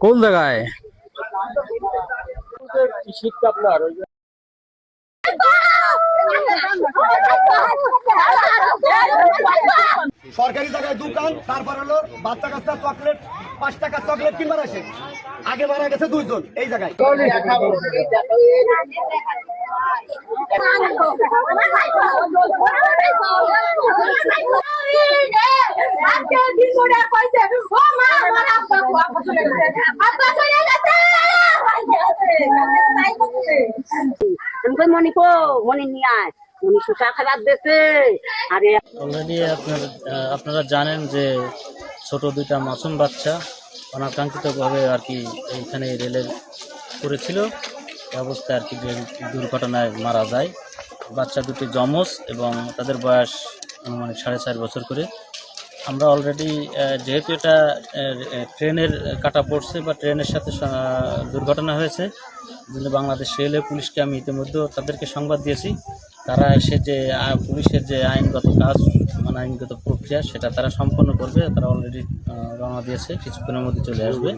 কোন জায়গায়? সরকারি জায়গায় দোকান, তারপর হলো বাচ্চা কাচ্চা চকলেট, 5 টাকা চকলেট কিনবার আসে। আগে মারা গেছে 2 জন এই জায়গায়। মনিকো মনি নিয়ে আয়, উনি সুখা খাবার দিতে। আরে অলরেডি আপনারা জানেন যে ছোট দুইটা মাসুম বাচ্চা অনাকাঙ্ক্ষিতভাবে আর কি এইখানে রেলের করেছিল, এই অবস্থায় আর কি দুর্ঘটনায় মারা যায়। বাচ্চা দুটি যমজ এবং তাদের বয়স অনুমানিক 4.5 বছর করে। আমরা অলরেডি যেহেতু এটা ট্রেনের কাটা পড়ছে বা ট্রেনের সাথে দুর্ঘটনা হয়েছে, জন্য বাংলাদেশ রেলওয়ে পুলিশকে আমি ইতিমধ্যে তাদেরকে সংবাদ দিয়েছি। তারা এসে যে পুলিশের যে আইনগত কাজ মানে আইনগত প্রক্রিয়া সেটা তারা সম্পন্ন করবে। তারা অলরেডি রওনা দিয়েছে, কিছুক্ষণের মধ্যে চলে আসবে।